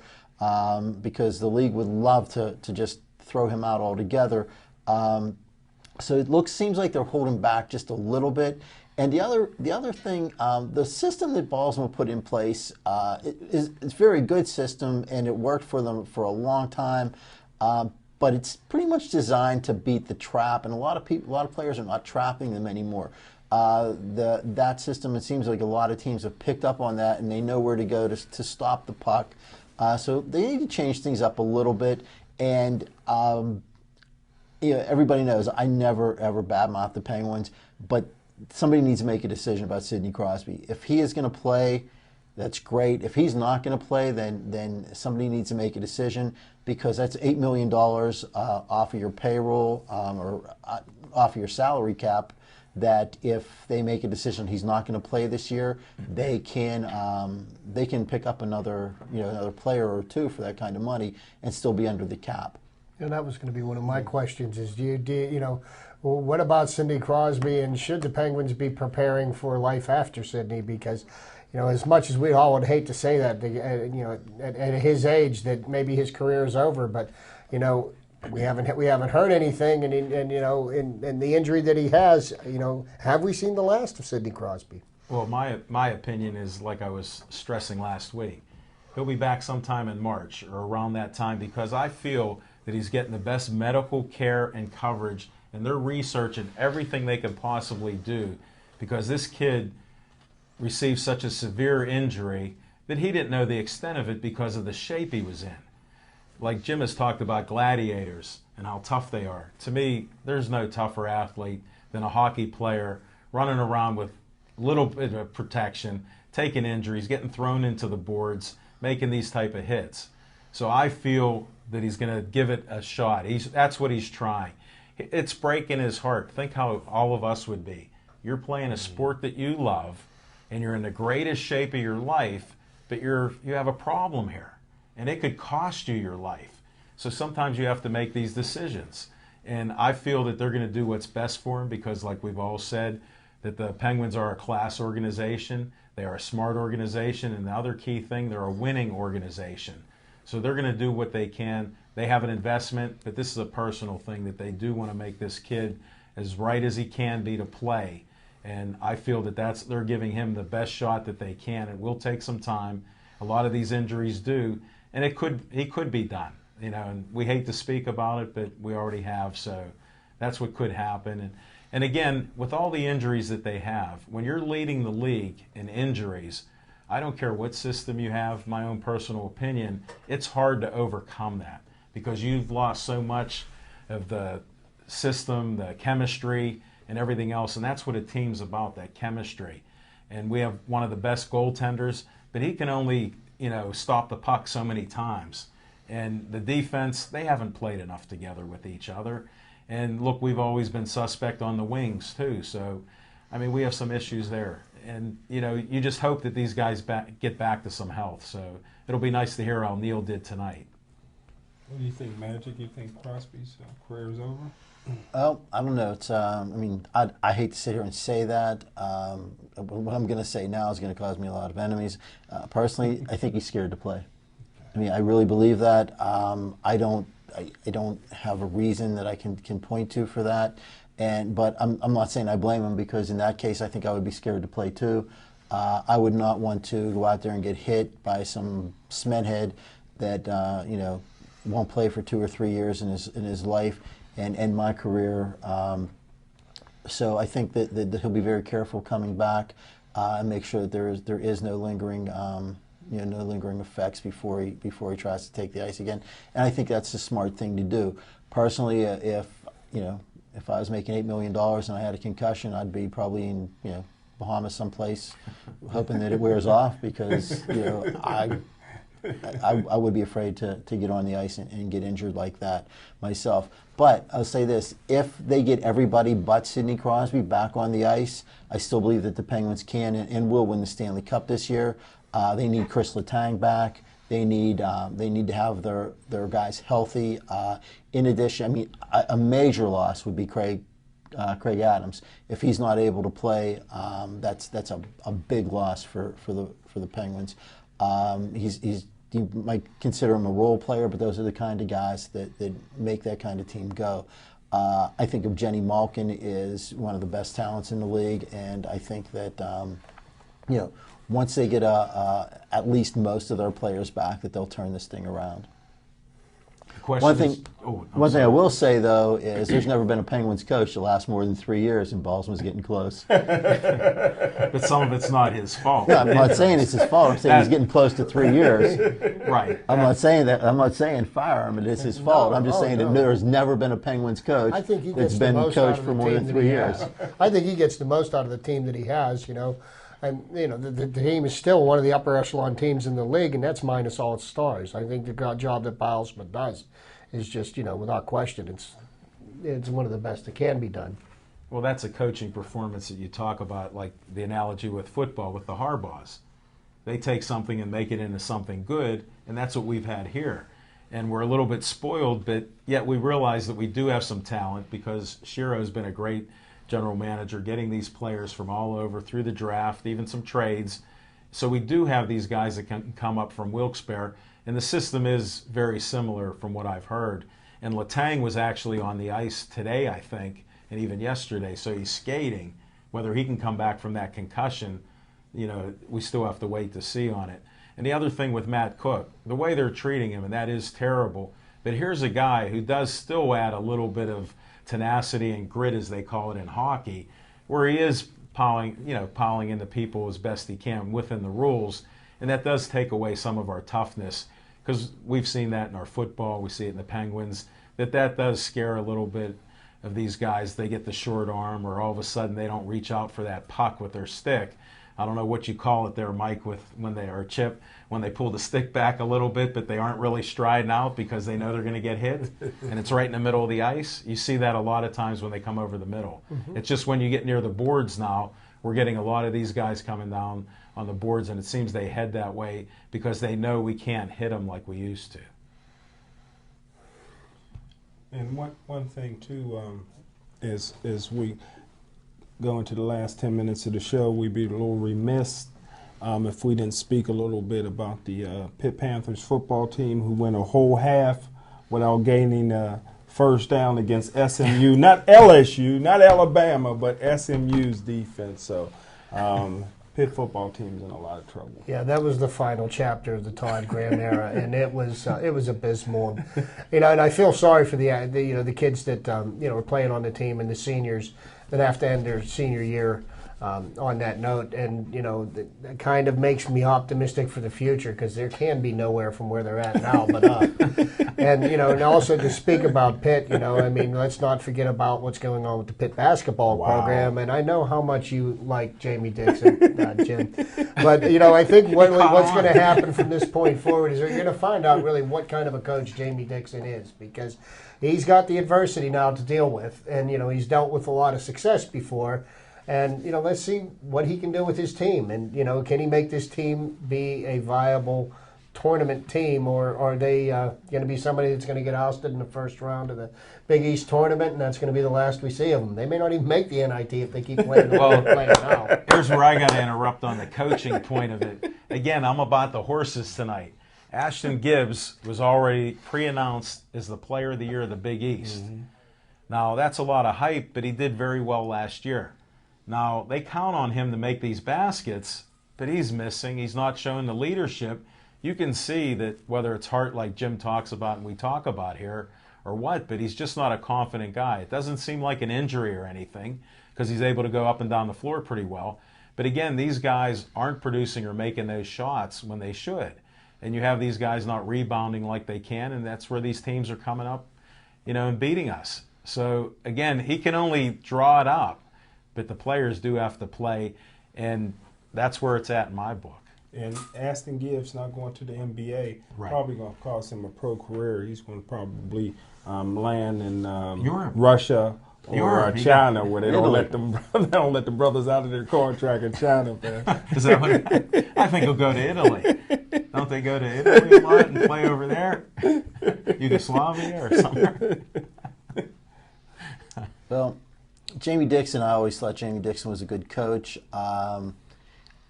because the league would love to just throw him out altogether. So it seems like they're holding back just a little bit. And the other thing, the system that Ballsman put in place it's a very good system, and it worked for them for a long time. But it's pretty much designed to beat the trap, and a lot of players are not trapping them anymore. That system, it seems like a lot of teams have picked up on that, and they know where to go to stop the puck. So they need to change things up a little bit. And everybody knows I never ever badmouth the Penguins, but somebody needs to make a decision about Sidney Crosby. If he is going to play, that's great. If he's not going to play, then somebody needs to make a decision, because that's $8 million off of your payroll or off of your salary cap, that if they make a decision he's not going to play this year, they can pick up another player or two for that kind of money and still be under the cap. That was going to be one of my questions. Is what about Sidney Crosby, and should the Penguins be preparing for life after Sidney? Because, as much as we all would hate to say that, at his age, that maybe his career is over, but we haven't heard anything, and the injury that he has, have we seen the last of Sidney Crosby? Well, my opinion is, like I was stressing last week, he'll be back sometime in March or around that time, because I feel that he's getting the best medical care and coverage, and they're researching everything they could possibly do, because this kid received such a severe injury that he didn't know the extent of it because of the shape he was in. Like Jim has talked about gladiators and how tough they are. To me, there's no tougher athlete than a hockey player running around with little bit of protection, taking injuries, getting thrown into the boards, making these type of hits. So I feel that he's going to give it a shot. That's what he's trying. It's breaking his heart. Think how all of us would be You're playing a sport that you love, and you're in the greatest shape of your life, but you have a problem here, and it could cost you your life. So sometimes you have to make these decisions. And I feel that they're going to do what's best for him because, like we've all said, that the Penguins are a class organization. They are a smart organization. And the other key thing, they're a winning organization. So they're going to do what they can. They have an investment, but this is a personal thing that they do want to make this kid as right as he can be to play. And I feel that they're giving him the best shot that they can. It will take some time. A lot of these injuries do. And he could be done. And we hate to speak about it, but we already have, so that's what could happen. And again, with all the injuries that they have, when you're leading the league in injuries, I don't care what system you have, my own personal opinion, it's hard to overcome that because you've lost so much of the system, the chemistry, and everything else, and that's what a team's about, that chemistry. And we have one of the best goaltenders, but he can only, stop the puck so many times. And the defense, they haven't played enough together with each other. And look, we've always been suspect on the wings too. So, we have some issues there. And, you just hope that these guys get back to some health. So it'll be nice to hear how Neil did tonight. What do you think, Magic? You think Crosby's career is over? Well, I don't know. It's I hate to sit here and say that. What I'm going to say now is going to cause me a lot of enemies. Personally, I think he's scared to play. I really believe that. I don't have a reason that I can point to for that. But I'm not saying I blame him because in that case I think I would be scared to play too. I would not want to go out there and get hit by some smenhead that won't play for 2 or 3 years in his life and end my career. So I think that he'll be very careful coming back and make sure that there is no lingering. No lingering effects before he tries to take the ice again, and I think that's the smart thing to do. Personally, if I was making $8 million and I had a concussion, I'd be probably in Bahamas someplace, hoping that it wears off because I would be afraid to get on the ice and get injured like that myself. But I'll say this, if they get everybody but Sidney Crosby back on the ice, I still believe that the Penguins can and will win the Stanley Cup this year. They need Chris Letang back. They need to have their guys healthy. In addition, a major loss would be Craig Adams. If he's not able to play, that's a big loss for the Penguins. You might consider him a role player, but those are the kind of guys that make that kind of team go. I think of Jenny Malkin is one of the best talents in the league, and I think that once they get at least most of their players back, that they'll turn this thing around. One thing I will say, though, is there's never been a Penguins coach to last more than 3 years, and Balsman's getting close. But some of it's not his fault. No, I'm not saying it's his fault. I'm saying he's getting close to 3 years. Right. I'm not saying that. I'm not saying fire him. It is his fault. I'm just saying that there's never been a Penguins coach that's been coached for more than 3 years. I think he gets the most out of the team that he has, And, the team is still one of the upper echelon teams in the league, and that's minus all its stars. I think the job that Bilesman does is just, without question, it's one of the best that can be done. Well, that's a coaching performance that you talk about, like the analogy with football with the Harbaughs. They take something and make it into something good, and that's what we've had here. And we're a little bit spoiled, but yet we realize that we do have some talent because Shiro's been a great general manager, getting these players from all over through the draft, even some trades. So we do have these guys that can come up from Wilkes-Barre, and the system is very similar from what I've heard. And Letang was actually on the ice today, I think, and even yesterday, so he's skating. Whether he can come back from that concussion, we still have to wait to see on it. And the other thing with Matt Cook, the way they're treating him, and that is terrible, but here's a guy who does still add a little bit of tenacity and grit, as they call it in hockey, where he is piling into people as best he can within the rules, and that does take away some of our toughness because we've seen that in our football, we see it in the Penguins, that does scare a little bit of these guys. They get the short arm, or all of a sudden they don't reach out for that puck with their stick. I don't know what you call it there, Mike, Chip, when they pull the stick back a little bit, but they aren't really striding out because they know they're going to get hit, and it's right in the middle of the ice. You see that a lot of times when they come over the middle. It's just when you get near the boards now, we're getting a lot of these guys coming down on the boards, and it seems they head that way because they know we can't hit them like we used to. And one thing too is we go into the last 10 minutes of the show, we'd be a little remiss if we didn't speak a little bit about the Pitt Panthers football team, who went a whole half without gaining a first down against SMU, not LSU, not Alabama, but SMU's defense. So Pitt football team's in a lot of trouble. Yeah, that was the final chapter of the Todd Graham era, and it was abysmal. And I feel sorry for the kids that were playing on the team and the seniors that have to end their senior year on that note. And that kind of makes me optimistic for the future, because there can be nowhere from where they're at now but up. And also to speak about Pitt, let's not forget about what's going on with the Pitt basketball program. And I know how much you like Jamie Dixon, Jim, but I think what's going to happen from this point forward is you're going to find out really what kind of a coach Jamie Dixon is, because he's got the adversity now to deal with, and he's dealt with a lot of success before. And let's see what he can do with his team, and can he make this team be a viable tournament team, or are they going to be somebody that's going to get ousted in the first round of the Big East tournament, and that's going to be the last we see of them? They may not even make the NIT if they keep playing the way they're playing now. Here's where I got to interrupt on the coaching point of it. Again, I'm about the horses tonight. Ashton Gibbs was already pre-announced as the Player of the Year of the Big East. Now, that's a lot of hype, but he did very well last year. Now, they count on him to make these baskets, but he's missing. He's not showing the leadership. You can see that whether it's heart like Jim talks about and we talk about here or what, but he's just not a confident guy. It doesn't seem like an injury or anything, because he's able to go up and down the floor pretty well. But again, these guys aren't producing or making those shots when they should. And you have these guys not rebounding like they can, and that's where these teams are coming up, and beating us. So again, he can only draw it up, but the players do have to play, and that's where it's at in my book. And Ashton Gibbs not going to the NBA, probably going to cost him a pro career. He's going to probably land in Russia or China, where they don't let the brothers out of their contract in China. Man. Is that what I think he'll go to Italy. Don't they go to Italy a lot and play over there? Yugoslavia or somewhere? Well, Jamie Dixon, I always thought Jamie Dixon was a good coach.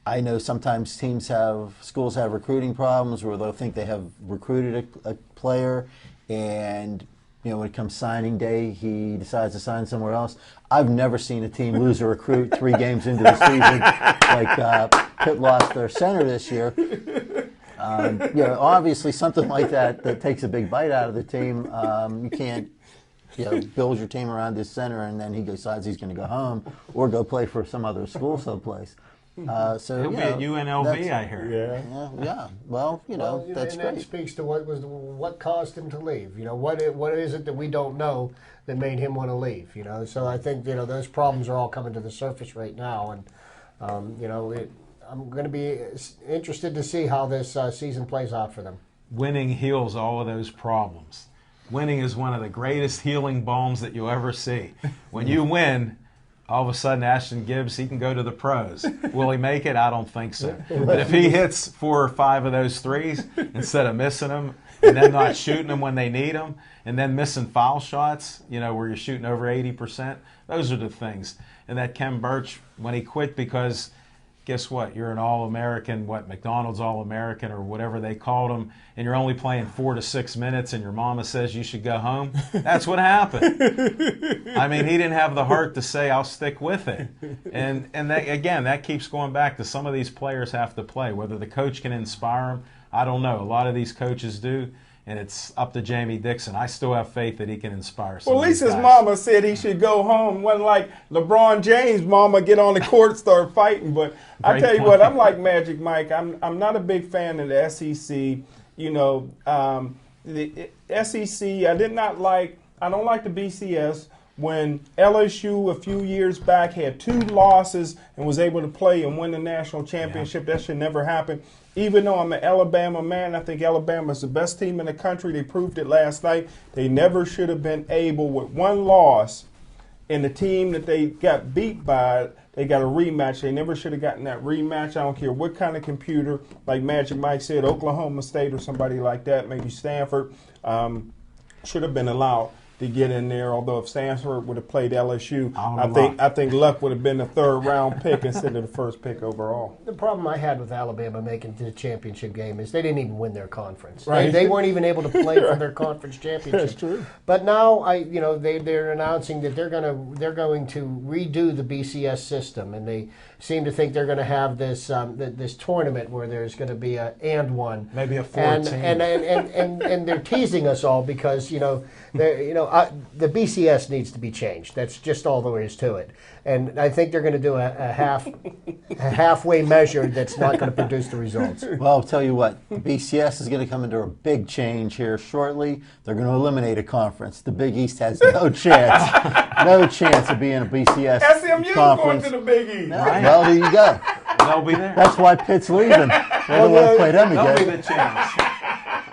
I know sometimes schools have recruiting problems where they'll think they have recruited a player, and when it comes signing day, he decides to sign somewhere else. I've never seen a team lose a recruit 3 games into the season like Pitt lost their center this year. Obviously something like that takes a big bite out of the team. You can't build your team around this center and then he decides he's going to go home or go play for some other school someplace. He'll be at UNLV, I hear. Yeah. Well, that's and great. that speaks to what caused him to leave. What is it that we don't know that made him want to leave? So I think those problems are all coming to the surface right now, and I'm going to be interested to see how this season plays out for them. Winning heals all of those problems. Winning is one of the greatest healing balms that you'll ever see. When you win, all of a sudden Ashton Gibbs, he can go to the pros. Will he make it? I don't think so. But if he hits 4 or 5 of those threes instead of missing them and then not shooting them when they need them and then missing foul shots, where you're shooting over 80%, those are the things. And that Ken Birch, when he quit, because guess what? You're an All-American, McDonald's All-American or whatever they called him, and you're only playing 4 to 6 minutes and your mama says you should go home. That's what happened. I mean, he didn't have the heart to say, I'll stick with it. And that, again, that keeps going back to some of these players have to play. Whether the coach can inspire them, I don't know. A lot of these coaches do. And it's up to Jamie Dixon. I still have faith that he can inspire some. Well, at least his mama said he should go home. Wasn't like LeBron James' mama get on the court, start fighting. But I tell you what, I'm like Magic Mike. I'm not a big fan of the SEC. The SEC, I don't like the BCS when LSU a few years back had 2 losses and was able to play and win the national championship. That should never happen. Even though I'm an Alabama man, I think Alabama's the best team in the country. They proved it last night. They never should have been able, with 1 loss, and the team that they got beat by, they got a rematch. They never should have gotten that rematch. I don't care what kind of computer, like Magic Mike said, Oklahoma State or somebody like that, maybe Stanford, should have been allowed to get in there. Although if Stanford would have played LSU, I think Luck would have been the 3rd round pick instead of the 1st pick overall. The problem I had with Alabama making it to the championship game is they didn't even win their conference. Right. They weren't even able to play for their conference championship. That's true. But now they're announcing that they're going to redo the BCS system, and they seem to think they're going to have this this tournament where there's going to be maybe a 14. And they're teasing us all because the BCS needs to be changed. That's just all there is to it. And I think they're going to do a halfway measure that's not going to produce the results. Well, I'll tell you what, BCS is going to come into a big change here shortly. They're going to eliminate a conference. The Big East has no chance of being a BCS SMU conference. going to the Big East. Right. Well, there you go. They'll be there. That's why Pitt's leaving. They don't want to play them They'll be again. the chance.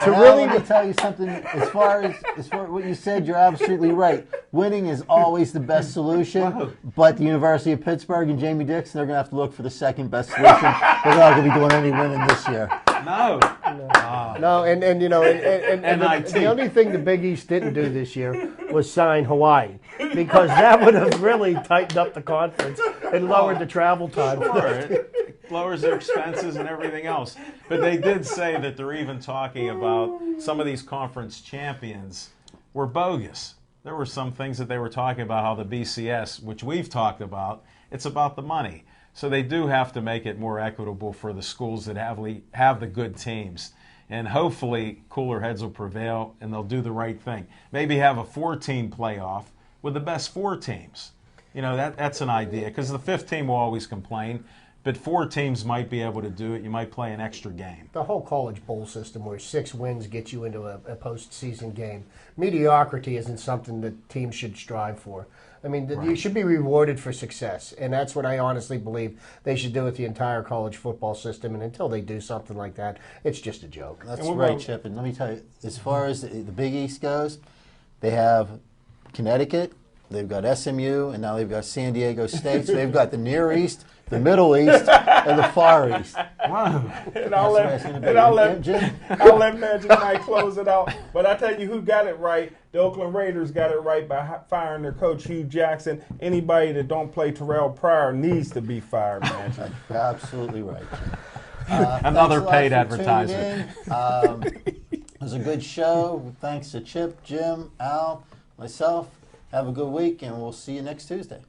Let me tell you something. As far as what you said, you're absolutely right. Winning is always the best solution. But the University of Pittsburgh and Jamie Dixon, they're going to have to look for the second best solution. They're not going to be doing any winning this year. No. No, and the only thing the Big East didn't do this year was sign Hawaii, because that would have really tightened up the conference and lowered the travel time. Sure. It lowers their expenses and everything else. But they did say that they're even talking about some of these conference champions were bogus. There were some things that they were talking about, how the BCS, which we've talked about, it's about the money. So they do have to make it more equitable for the schools that have the good teams. And hopefully cooler heads will prevail and they'll do the right thing. Maybe have a 4-team playoff with the best 4 teams. That's an idea, because the 5th team will always complain. But 4 teams might be able to do it. You might play an extra game. The whole college bowl system where 6 wins get you into a postseason game. Mediocrity isn't something that teams should strive for. I mean, you should be rewarded for success, and that's what I honestly believe they should do with the entire college football system. And until they do something like that, it's just a joke. That's right, Chip. And let me tell you, as far as the Big East goes, they have Connecticut, they've got SMU, and now they've got San Diego State. So they've got the Near East, the Middle East, and the Far East. Wow. And I'll let Magic Mike close it out. But I tell you who got it right. The Oakland Raiders got it right by firing their coach, Hugh Jackson. Anybody that don't play Terrell Pryor needs to be fired, Magic. Absolutely right. Another paid advertisement. It was a good show. Thanks to Chip, Jim, Al, myself. Have a good week, and we'll see you next Tuesday.